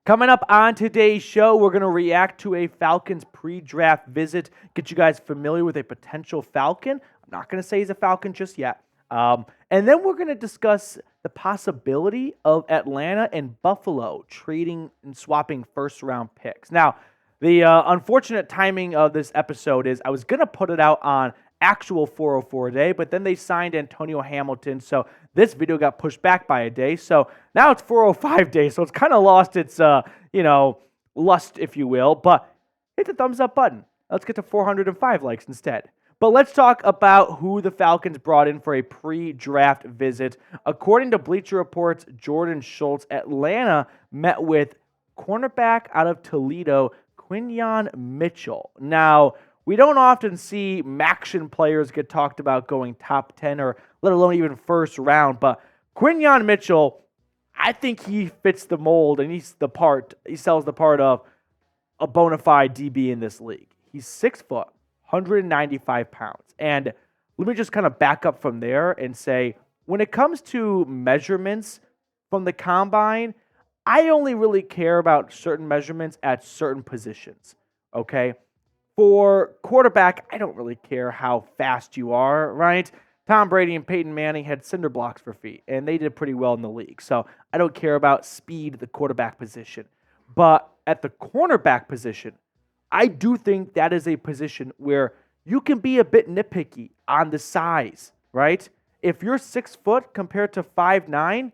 Coming up on today's show, we're going to react to a Falcons pre-draft visit, get you guys familiar with a potential Falcon. I'm not going to say he's a Falcon just yet. And then we're going to discuss the possibility of Atlanta and Buffalo trading and swapping first-round picks. Now, the unfortunate timing of this episode is I was going to put it out on actual 404 day, but then they signed Antonio Hamilton, so this video got pushed back by a day. So now it's 405 days, so it's kind of lost its, lust, if you will. But hit the thumbs up button. Let's get to 405 likes instead. But let's talk about who the Falcons brought in for a pre-draft visit. According to Bleacher Report's Jordan Schultz, Atlanta met with cornerback out of Toledo, Quinan Mitchell. Now, we don't often see Maction players get talked about going top 10 or let alone even first round, but Quinan Mitchell, I think he fits the mold and he sells the part of a bona fide DB in this league. He's 6 foot, 195 pounds. And let me just kind of back up from there and say, when it comes to measurements from the combine, I only really care about certain measurements at certain positions, okay? For quarterback, I don't really care how fast you are, right? Tom Brady and Peyton Manning had cinder blocks for feet, and they did pretty well in the league. So I don't care about speed at the quarterback position. But at the cornerback position, I do think that is a position where you can be a bit nitpicky on the size, right? If you're 6 foot compared to 5'9",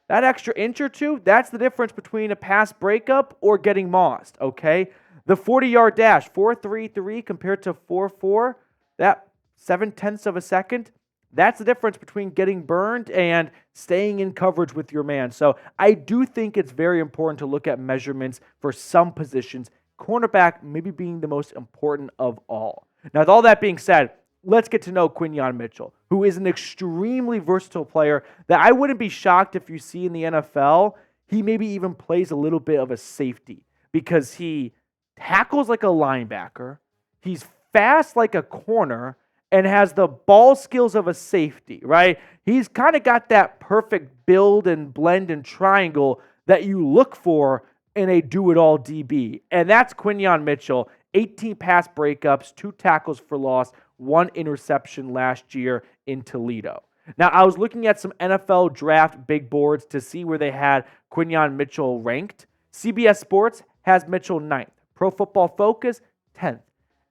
that extra inch or two, that's the difference between a pass breakup or getting mossed, okay? The 40-yard dash, 4.33 compared to 4.4, that 0.7 of a second, that's the difference between getting burned and staying in coverage with your man. So I do think it's very important to look at measurements for some positions, cornerback maybe being the most important of all. Now, with all that being said, let's get to know Quinan Mitchell, who is an extremely versatile player that I wouldn't be shocked if you see in the NFL. He maybe even plays a little bit of a safety because he tackles like a linebacker, he's fast like a corner, and has the ball skills of a safety, right? He's kind of got that perfect build and blend and triangle that you look for in a do-it-all DB. And that's Quinan Mitchell, 18 pass breakups, 2 tackles for loss, 1 interception last year in Toledo. Now, I was looking at some NFL draft big boards to see where they had Quinan Mitchell ranked. CBS Sports has Mitchell 9th. Pro Football Focus, 10th.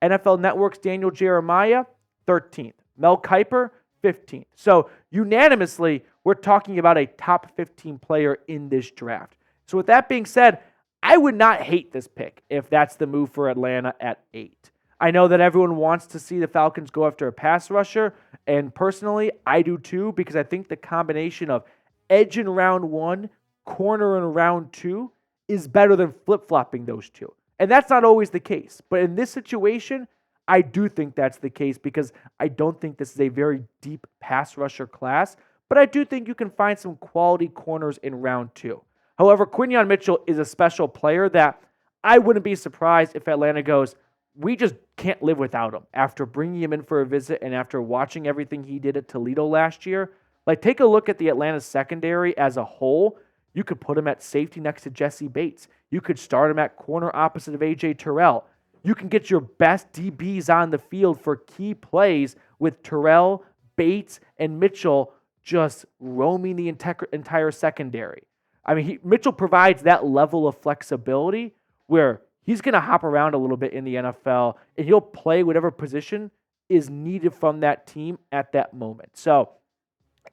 NFL Network's Daniel Jeremiah, 13th. Mel Kiper, 15th. So unanimously, we're talking about a top 15 player in this draft. So with that being said, I would not hate this pick if that's the move for Atlanta at 8. I know that everyone wants to see the Falcons go after a pass rusher, and personally, I do too, because I think the combination of edge in round 1, corner in round 2 is better than flip-flopping those two. And that's not always the case. But in this situation, I do think that's the case because I don't think this is a very deep pass rusher class. But I do think you can find some quality corners in round 2. However, Quinan Mitchell is a special player that I wouldn't be surprised if Atlanta goes, we just can't live without him. After bringing him in for a visit and after watching everything he did at Toledo last year, like take a look at the Atlanta secondary as a whole. You could put him at safety next to Jesse Bates. You could start him at corner opposite of A.J. Terrell. You can get your best DBs on the field for key plays with Terrell, Bates, and Mitchell just roaming the entire secondary. I mean, Mitchell provides that level of flexibility where he's going to hop around a little bit in the NFL and he'll play whatever position is needed from that team at that moment. So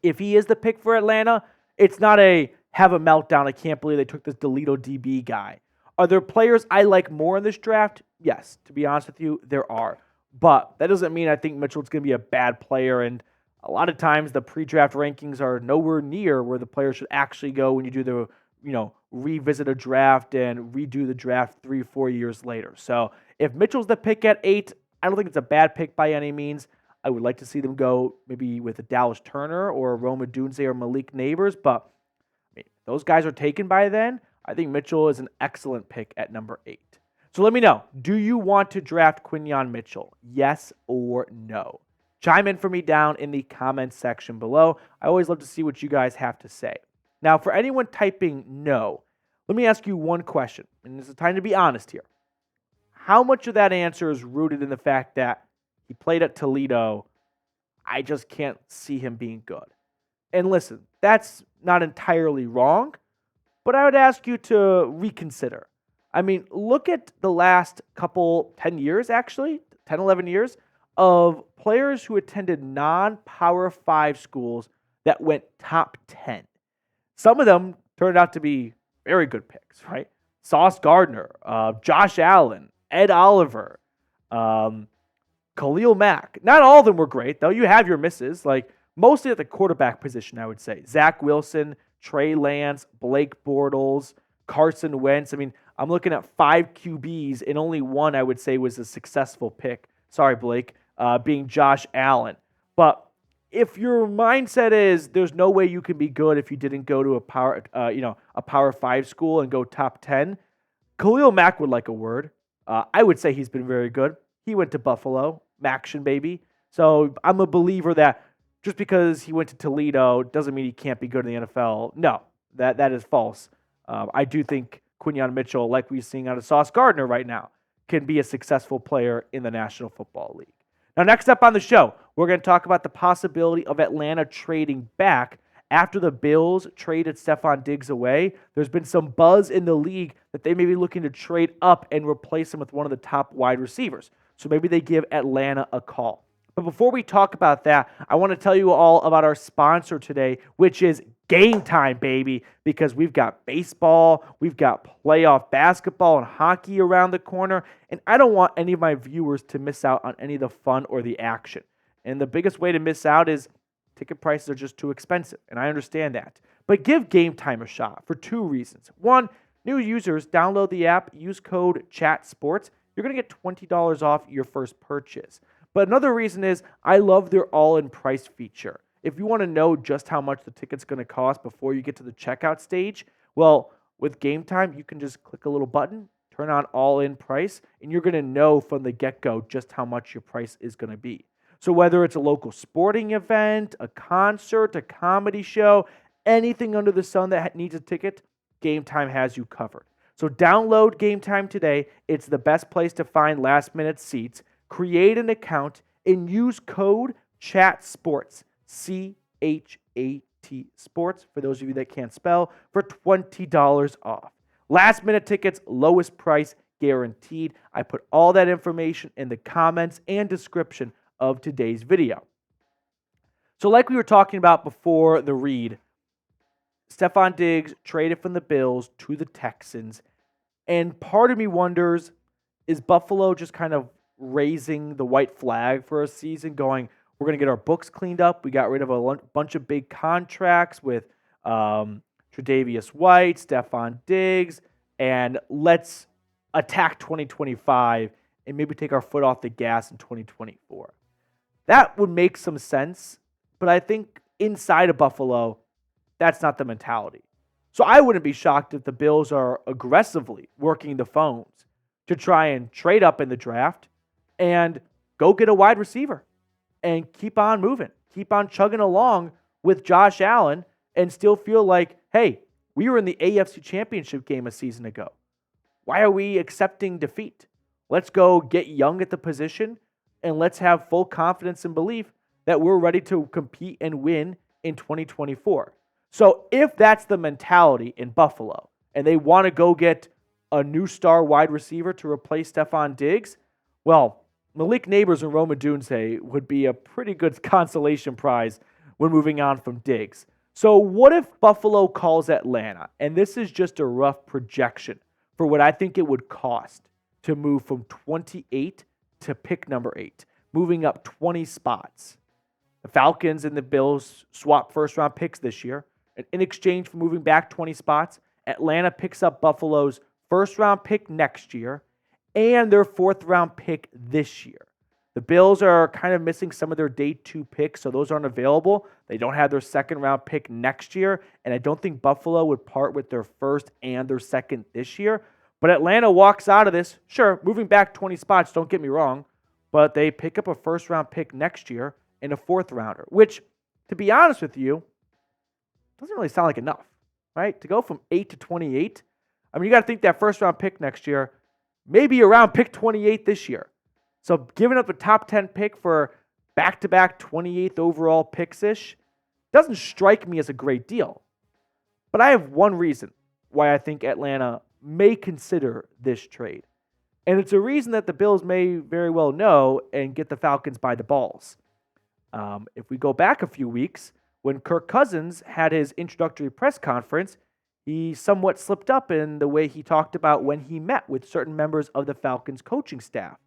if he is the pick for Atlanta, it's not a have a meltdown, I can't believe they took this Toledo DB guy. Are there players I like more in this draft? Yes, to be honest with you, there are. But that doesn't mean I think Mitchell's going to be a bad player. And a lot of times the pre-draft rankings are nowhere near where the player should actually go when you do the, revisit a draft and redo the draft 3-4 years later. So if Mitchell's the pick at 8, I don't think it's a bad pick by any means. I would like to see them go maybe with a Dallas Turner or a Rome Odunze or Malik Neighbors, but those guys are taken by then. I think Mitchell is an excellent pick at number 8. So let me know, do you want to draft Quinan Mitchell? Yes or no? chime in for me down in the comments section below. I always love to see what you guys have to say. Now, for anyone typing no, let me ask you one question, and this is time to be honest here. How much of that answer is rooted in the fact that he played at Toledo? I just can't see him being good. And listen, that's not entirely wrong, but I would ask you to reconsider. I mean, look at the last 10 years, actually, 10, 11 years, of players who attended non-Power 5 schools that went top 10. Some of them turned out to be very good picks, right? Sauce Gardner, Josh Allen, Ed Oliver, Khalil Mack. Not all of them were great, though. You have your misses, like mostly at the quarterback position, I would say. Zach Wilson, Trey Lance, Blake Bortles, Carson Wentz. I mean, I'm looking at 5 QBs, and only one I would say was a successful pick. Sorry, Blake, being Josh Allen. But if your mindset is there's no way you can be good if you didn't go to a Power 5 school and go top 10, Khalil Mack would like a word. I would say he's been very good. He went to Buffalo, Maction baby. So I'm a believer that just because he went to Toledo doesn't mean he can't be good in the NFL. No, that is false. I do think Quinan Mitchell, like we're seeing out of Sauce Gardner right now, can be a successful player in the National Football League. Now, next up on the show, we're going to talk about the possibility of Atlanta trading back after the Bills traded Stefon Diggs away. There's been some buzz in the league that they may be looking to trade up and replace him with one of the top wide receivers. So maybe they give Atlanta a call. But before we talk about that, I want to tell you all about our sponsor today, which is Game Time, baby, because we've got baseball, we've got playoff basketball and hockey around the corner, and I don't want any of my viewers to miss out on any of the fun or the action. And the biggest way to miss out is ticket prices are just too expensive, and I understand that. But give Game Time a shot for 2 reasons. One, new users, download the app, use code CHATSPORTS. You're going to get $20 off your first purchase. But another reason is I love their all-in price feature. If you want to know just how much the ticket's going to cost before you get to the checkout stage, well, with Game Time, you can just click a little button, turn on all-in price, and you're going to know from the get-go just how much your price is going to be. So whether it's a local sporting event, a concert, a comedy show, anything under the sun that needs a ticket, Game Time has you covered. So download Game Time today. It's the best place to find last-minute seats. Create an account and use code CHATSPORTS, CHAT Sports, for those of you that can't spell, for $20 off. Last-minute tickets, lowest price guaranteed. I put all that information in the comments and description of today's video. So like we were talking about before the read, Stefon Diggs traded from the Bills to the Texans, and part of me wonders, is Buffalo just kind of raising the white flag for a season, going, we're going to get our books cleaned up. We got rid of a bunch of big contracts with Tre'Davious White, Stefon Diggs, and let's attack 2025 and maybe take our foot off the gas in 2024. That would make some sense, but I think inside of Buffalo, that's not the mentality. So I wouldn't be shocked if the Bills are aggressively working the phones to try and trade up in the draft and go get a wide receiver and keep on moving, keep on chugging along with Josh Allen and still feel like, hey, we were in the AFC Championship game a season ago. Why are we accepting defeat? Let's go get young at the position and let's have full confidence and belief that we're ready to compete and win in 2024. So if that's the mentality in Buffalo and they want to go get a new star wide receiver to replace Stefon Diggs, well, Malik Neighbors and Rome Odunze would be a pretty good consolation prize when moving on from Diggs. So what if Buffalo calls Atlanta? And this is just a rough projection for what I think it would cost to move from 28 to pick number 8, moving up 20 spots. The Falcons and the Bills swap first-round picks this year. And in exchange for moving back 20 spots, Atlanta picks up Buffalo's first-round pick next year and their 4th-round pick this year. The Bills are kind of missing some of their day 2 picks, so those aren't available. They don't have their 2nd-round pick next year, and I don't think Buffalo would part with their 1st and their 2nd this year. But Atlanta walks out of this, sure, moving back 20 spots, don't get me wrong, but they pick up a 1st-round pick next year and a 4th rounder, which, to be honest with you, doesn't really sound like enough, right? To go from 8 to 28, I mean, you got to think that 1st-round pick next year, maybe around pick 28 this year. So giving up a top 10 pick for back-to-back 28th overall picks-ish doesn't strike me as a great deal. But I have one reason why I think Atlanta may consider this trade. And it's a reason that the Bills may very well know and get the Falcons by the balls. If we go back a few weeks, when Kirk Cousins had his introductory press conference, he somewhat slipped up in the way he talked about when he met with certain members of the Falcons coaching staff.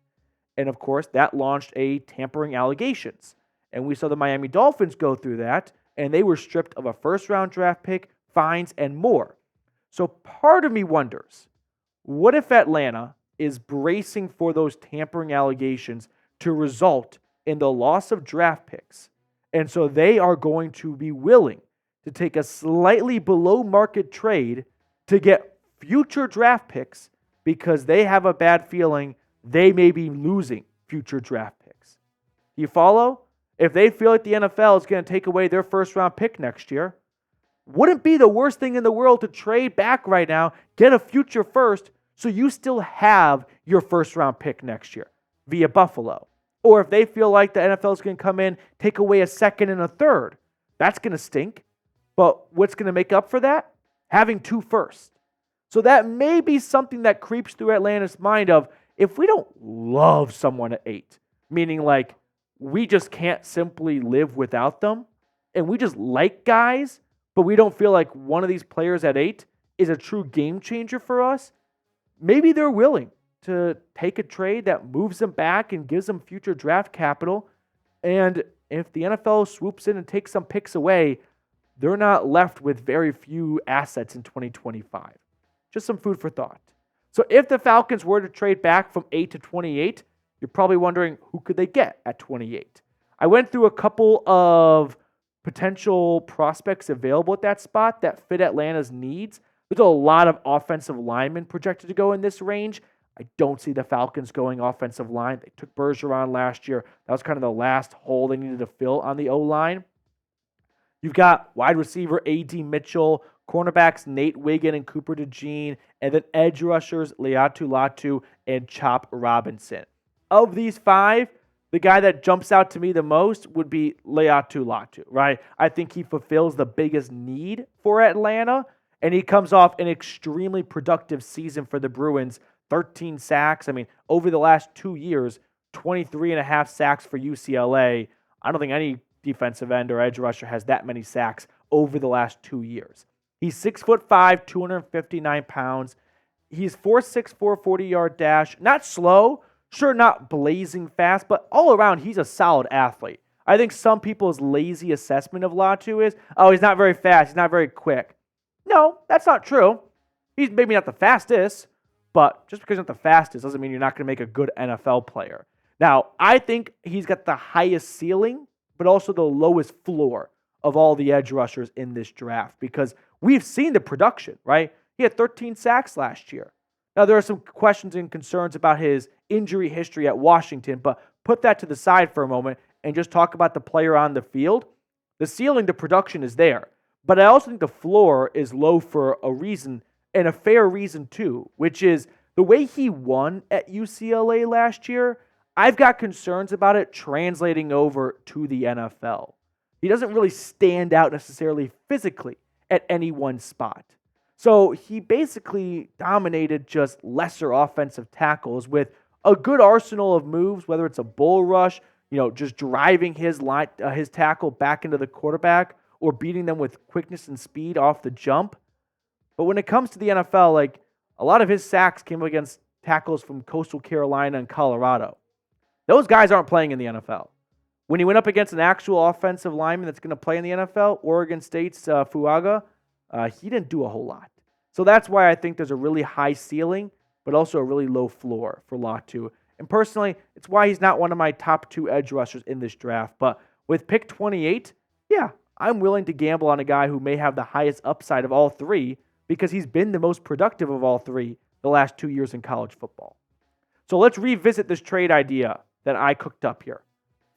And of course, that launched a tampering allegations. And we saw the Miami Dolphins go through that, and they were stripped of a 1st-round draft pick, fines, and more. So part of me wonders, what if Atlanta is bracing for those tampering allegations to result in the loss of draft picks? And so they are going to be willing to take a slightly below market trade to get future draft picks because they have a bad feeling they may be losing future draft picks. Do you follow? If they feel like the NFL is going to take away their 1st-round pick next year, wouldn't be the worst thing in the world to trade back right now, get a future first, so you still have your 1st-round pick next year via Buffalo. Or if they feel like the NFL is going to come in, take away a 2nd and a 3rd, that's going to stink. But what's going to make up for that? Having 2 firsts. So that may be something that creeps through Atlanta's mind of, if we don't love someone at 8, meaning like we just can't simply live without them, and we just like guys, but we don't feel like one of these players at 8 is a true game changer for us, maybe they're willing to take a trade that moves them back and gives them future draft capital. And if the NFL swoops in and takes some picks away, they're not left with very few assets in 2025. Just some food for thought. So if the Falcons were to trade back from 8 to 28, you're probably wondering who could they get at 28. I went through a couple of potential prospects available at that spot that fit Atlanta's needs. There's a lot of offensive linemen projected to go in this range. I don't see the Falcons going offensive line. They took Bergeron last year. That was kind of the last hole they needed to fill on the O-line. You've got wide receiver A.D. Mitchell, cornerbacks Nate Wiggin and Cooper DeJean, and then edge rushers Leatu Latu and Chop Robinson. Of these 5, the guy that jumps out to me the most would be Leatu Latu, right? I think he fulfills the biggest need for Atlanta, and he comes off an extremely productive season for the Bruins. 13 sacks. I mean, over the last 2 years, 23.5 sacks for UCLA. I don't think any defensive end or edge rusher has that many sacks over the last 2 years. He's 6'5", 259 pounds. He's 4.64, 40-yard dash. Not slow, sure, not blazing fast, but all around, he's a solid athlete. I think some people's lazy assessment of Latu is, oh, he's not very fast, he's not very quick. No, that's not true. He's maybe not the fastest, but just because he's not the fastest doesn't mean you're not going to make a good NFL player. Now, I think he's got the highest ceiling, but also the lowest floor of all the edge rushers in this draft because we've seen the production, right? He had 13 sacks last year. Now, there are some questions and concerns about his injury history at Washington, but put that to the side for a moment and just talk about the player on the field. The ceiling, the production is there, but I also think the floor is low for a reason, and a fair reason too, which is the way he won at UCLA last year. I've got concerns about it translating over to the NFL. He doesn't really stand out necessarily physically at any one spot. So he basically dominated just lesser offensive tackles with a good arsenal of moves, whether it's a bull rush, just driving his tackle back into the quarterback or beating them with quickness and speed off the jump. But when it comes to the NFL, a lot of his sacks came against tackles from Coastal Carolina and Colorado. Those guys aren't playing in the NFL. When he went up against an actual offensive lineman that's going to play in the NFL, Oregon State's Fuaga, he didn't do a whole lot. So that's why I think there's a really high ceiling, but also a really low floor for Latu. And personally, it's why he's not one of my top 2 edge rushers in this draft. But with pick 28, yeah, I'm willing to gamble on a guy who may have the highest upside of all 3 because he's been the most productive of all 3 the last 2 years in college football. So let's revisit this trade idea that I cooked up here.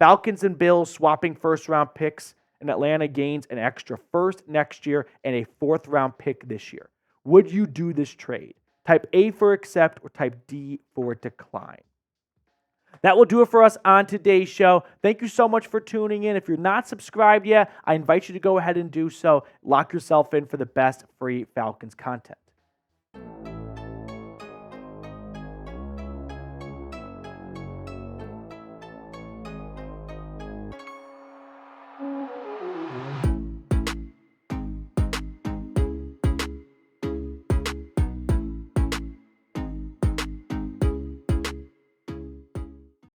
Falcons and Bills swapping first-round picks, and Atlanta gains an extra first next year and a fourth-round pick this year. Would you do this trade? Type A for accept or type D for decline. That will do it for us on today's show. Thank you so much for tuning in. If you're not subscribed yet, I invite you to go ahead and do so. Lock yourself in for the best free Falcons content.